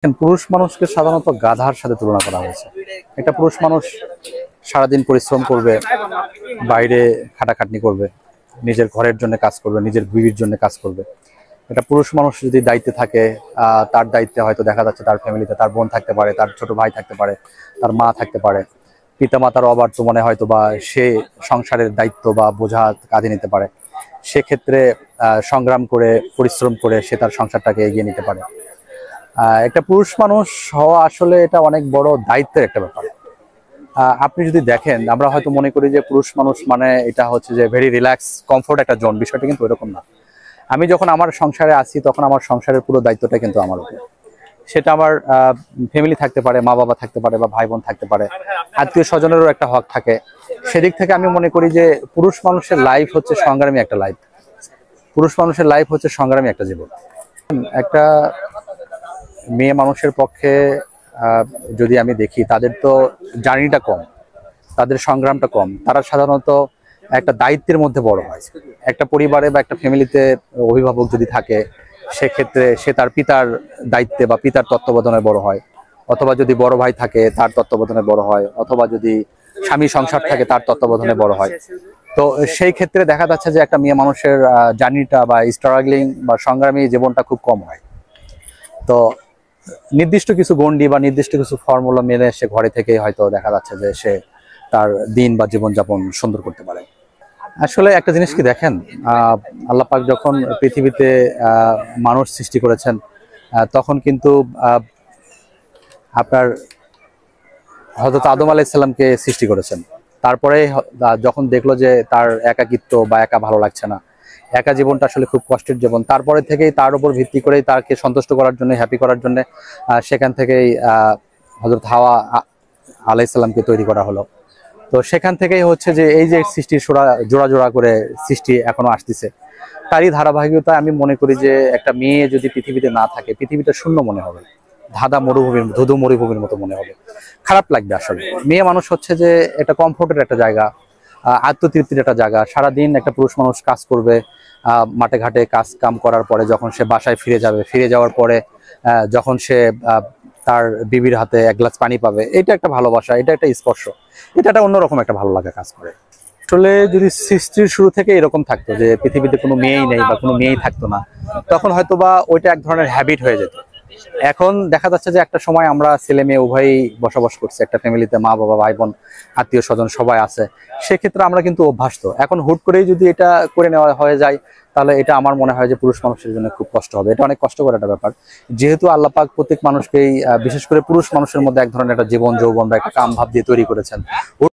পুরুষ মানুষকে সাধারণত গাধার সাথে তুলনা করা হয়েছে। একটা পুরুষ মানুষ সারাদিন পরিশ্রম করবে, বাইরে খাটাখাটনি করবে, নিজের ঘরের জন্য কাজ করবে, নিজের বিবির জন্য কাজ করবে। একটা পুরুষ মানুষ যদি দায়িত্বে থাকে, তার দায়িত্বে হয়তো দেখা যাচ্ছে তার ফ্যামিলিতে তার বোন থাকতে পারে, তার ছোট ভাই থাকতে পারে, তার মা থাকতে পারে, পিতামাতার অবার্ত মনে হয়তো বা সে সংসারের দায়িত্ব বা বোঝা কাঁধে নিতে পারে। সেক্ষেত্রে সংগ্রাম করে পরিশ্রম করে সে তার সংসারটাকে এগিয়ে নিতে পারে। একটা পুরুষ মানুষ হওয়া আসলে এটা অনেক বড় দায়িত্বের একটা ব্যাপার। আপনি যদি দেখেন, আমরা হয়তো মনে করি যে পুরুষ মানুষ মানে এটা হচ্ছে যে ভেরি রিল্যাক্স কমফোর্ট একটা জোন, বিষয়টা কিন্তু এরকম না। আমি যখন আমার সংসারে আছি তখন আমার সংসারের পুরো দায়িত্বটা কিন্তু আমার উপর। সেটা আমার ফ্যামিলি থাকতে পারে, মা বাবা থাকতে পারে, বা ভাই বোন থাকতে পারে, আত্মীয় স্বজনেরও একটা হক থাকে। সেদিক থেকে আমি মনে করি যে পুরুষ মানুষের লাইফ হচ্ছে সংগ্রামী একটা লাইফ। পুরুষ মানুষের লাইফ হচ্ছে সংগ্রামী একটা জীবন। একটা মেয়ে মানুষের পক্ষে যদি আমি দেখি, তাদের তো জার্নিটা কম, তাদের সংগ্রামটা কম। তারা সাধারণত একটা দায়িত্বের মধ্যে বড় হয়। একটা পরিবারে বা একটা ফ্যামিলিতে অভিভাবক যদি থাকে, সেক্ষেত্রে সে তার পিতার দায়িত্বে বা পিতার তত্ত্বাবধানে বড় হয়, অথবা যদি বড় ভাই থাকে তার তত্ত্বাবধানে বড় হয়, অথবা যদি স্বামী সংসার থাকে তার তত্ত্বাবধানে বড় হয়। তো সেই ক্ষেত্রে দেখা যাচ্ছে যে একটা মেয়ে মানুষের জার্নিটা বা স্ট্রাগলিং বা সংগ্রামী জীবনটা খুব কম হয়। তো নির্দিষ্ট কিছু গণ্ডি বা নির্দিষ্ট কিছু ফর্মুলা মেনে সে ঘরে থেকেই হয়তো দেখা যাচ্ছে যে সে তার দিন বা জীবনযাপন সুন্দর করতে পারে। আসলে একটা জিনিস কি দেখেন, আল্লাহ পাক যখন পৃথিবীতে মানুষ সৃষ্টি করেছেন, তখন কিন্তু আপনার হযরত আদম আলাইহিস সালামকে সৃষ্টি করেছেন। তারপরে যখন দেখলো যে তার একাকিত্ব বা একা ভালো লাগছে না, একা জীবনটা আসলে খুব কষ্টের জীবন, তারপরে থেকেই তার উপর ভিত্তি করেই তাকে সন্তুষ্ট করার জন্য, হ্যাপি করার জন্য সেখান থেকেই হযরত হাওয়া আলাইহিস সালামকে তৈরি করা হলো। তো সেখান থেকেই হচ্ছে যে এই যে সৃষ্টির জোড়া জোড়া করে সৃষ্টি এখনো আসতেছে, তারই ধারাবাহিকতা। আমি মনে করি যে একটা মেয়ে যদি পৃথিবীতে না থাকে, পৃথিবীটা শূন্য মনে হবে, ধুধু মরুভূমির মতো মনে হবে, খারাপ লাগবে। আসলে মেয়ে মানুষ হচ্ছে যে একটা কমফোর্টের একটা জায়গা, আত্মতৃপ্তির একটা জায়গা। সারাদিন একটা পুরুষ মানুষ কাজ করবে, মাঠে ঘাটে কাজ কাম করার পরে যখন সে বাসায় ফিরে যাবে, ফিরে যাওয়ার পরে যখন সে তার বিবির হাতে এক গ্লাস পানি পাবে, এটা একটা ভালোবাসা, এটা একটা স্পর্শ, এটা একটা অন্যরকম একটা ভালো লাগা কাজ করে। আসলে যদি সৃষ্টির শুরু থেকে এরকম থাকতো যে পৃথিবীতে কোনো মেয়েই নেই বা কোনো মেয়েই থাকতো না, তখন হয়তো বা ওইটা এক ধরনের হ্যাবিট হয়ে যেত। এখন দেখা যাচ্ছে যে একটা সময় আমরা ছেলে মেয়ে উভয়ই বসবাস করছি একটা ফ্যামিলিতে, মা বাবা ভাই বোন আত্মীয় স্বজন সবাই আছে। সেক্ষেত্রে আমরা কিন্তু অভ্যস্ত। এখন হুট করেই যদি এটা করে নেওয়া হয়ে যায়, তাহলে এটা আমার মনে হয় যে পুরুষ মানুষের জন্য খুব কষ্ট হবে। এটা অনেক কষ্টকর একটা ব্যাপার, যেহেতু আল্লাহ পাক প্রত্যেক মানুষকেই বিশেষ করে পুরুষ মানুষের মধ্যে এক ধরনের একটা জীবন যৌবন বা একটা কাম ভাব দিয়ে তৈরি করেছেন।